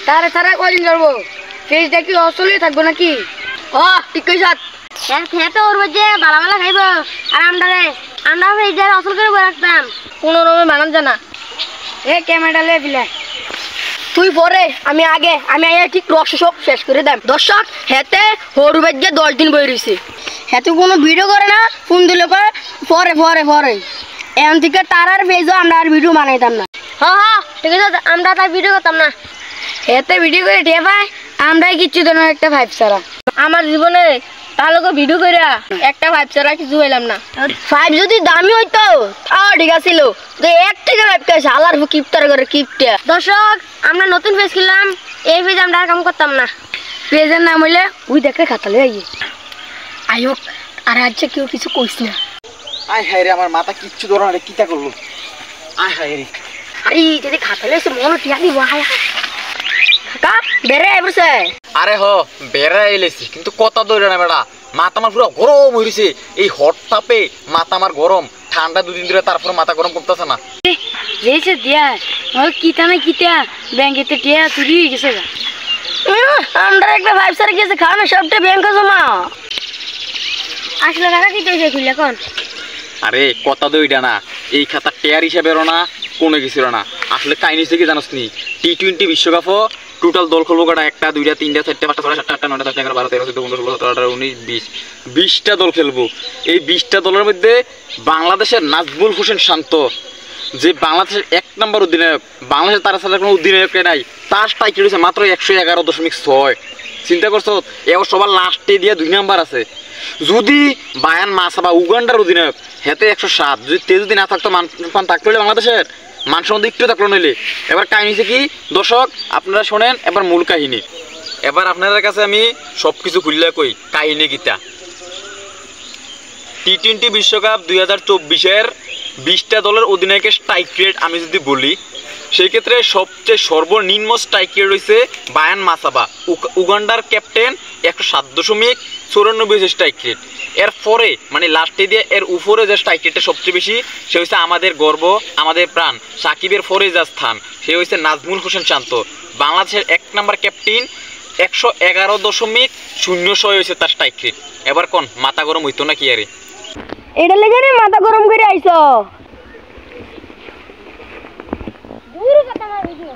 তারে তারা কদিন যাবো ফেসটা কি অসলই থাকবো নাকি? ও ঠিক কইছ। খেতে ওর মধ্যে বালা বালা খাইব আর আমরা ফেসটা অসল করে রাখতাম কোনো রকমে মানান জানা। এ ক্যামেরা লে বিলে তুই পরে আমি আগে আমি ঠিক রস সব শেষ করে দেব। দর্শক হেতে হরুবের যে 10 দিন বই রয়েছে হেতু কোনো ভিডিও করে না, ফোন দিলে পরে পরে পরে এমন থেকে তার আর ফেসও আমরা আর ভিডিও বানাইতাম না। হ্যাঁ ঠিক আছে, আমরা তার ভিডিও করতাম না। হেতে ভিডিও করে ঠে ভাই আমরাই কিচ্ছু তো না একটা ভাইব ছাড়া। আমার জীবনে তার লোক ভিডিও করে একটা ভাইব ছাড়া কিছু হইলাম না। ফাইভ যদি দামি হইতো তাও ঠিক আছিল, তো এক থেকে ভাইব কাছে আলার কিপটার করে কিপটা। দর্শক আমরা নতুন পেজ কিনলাম, এই পেজ আমরা আর কাম করতাম না। পেজের নাম হইলে ওই দেখে খাতালে আইয়ে আয়োক আর আজকে কেউ কিছু কইস না। আয় হায় রে, আমার মাথা কিচ্ছু ধরে না রে, কিটা করলো? আয় হায় রে, আরে যদি খাতালে এসে মনে টিয়া দিব হায় কাকা বেরে আইবছে। আরে হ বেড়া এলেছি কিন্তু কথা ধরে না বেড়া, মাথা আমার পুরো গরম হইছে। এই হট তাপে মাথা আমার গরম, ঠান্ডা দুদিন ধরে তারপরে মাথা গরম করতেছে না। যেছে দিয়া ওই কিতা না কিতা ব্যাংকেতে টিয়া চুরি হয়ে গেছে। আমরা একটা ভাইব সারে গেছে খাওয়ানো সবটা ব্যাংকে জমা। আসলে কাকা কি তৈরি খুললে কোন? আরে কথা দইটা না, এই খাতা টেয়ার হিসাবেরও না, কোনো কিছুর না। আসলে কাহিনী থেকে জানোস নি, T20 বিশ্বকাপও টোটাল দল খেলবো কটা? 1 2 3 4 5 6 7 8 9 10 11 12 13 14 15 16 17 18 19 20টা দল খেলবো। এই 20টা দলের মধ্যে বাংলাদেশের নাজমুল হোসেন শান্ত যে বাংলাদেশের 1 নম্বর অধিনায়ক, বাংলাদেশের তার সাথে কোনো অধিনায়ক নাই, তার স্ট্রাইক রেট হচ্ছে মাত্র 111.6। চিন্তা করছো, এও সবার লাস্টে দিয়ে 2 নাম্বার আছে। যদি বায়ান মাসাবা উগান্ডার অধিনায়ক হেতে 107, যদি তে যদি না থাকতো মান থাকতো বাংলাদেশের মান সম্বন্ধে একটু থাকলো নইলে। এবার কাহিনী হচ্ছে কি দর্শক, আপনারা শোনেন এবার মূল কাহিনী। এবার আপনাদের কাছে আমি সব কিছু খুললে কই কাহিনী গীতা। T20 বিশ্বকাপ 2024-এর 20টা দলের অধিনায়কের স্ট্রাইক রেট আমি যদি বলি, সেই ক্ষেত্রে সবচেয়ে সর্বনিম্ন স্ট্রাইক রেট রয়েছে বায়ান মাসাবা উগান্ডার ক্যাপ্টেন, 107.94 স্ট্রাইক রেট। এরপরে মানে লাস্টে দিয়ে এর উপরে যে স্ট্রাইক রেটটা সবচেয়ে বেশি, সে হচ্ছে আমাদের গর্ব, আমাদের প্রাণ, সাকিবের পরে যা স্থান, সে হচ্ছে নাজমুল হোসেন শান্ত, বাংলাদেশের 1 নম্বর ক্যাপ্টেন। 111.06 হয়েছে তার স্ট্রাইক রেট। এবার কোন মাথা গরম হইতো না কি? আরে এটা লেগে রে মাথা গরম করে আইছো। দূর কথা না ভিডিও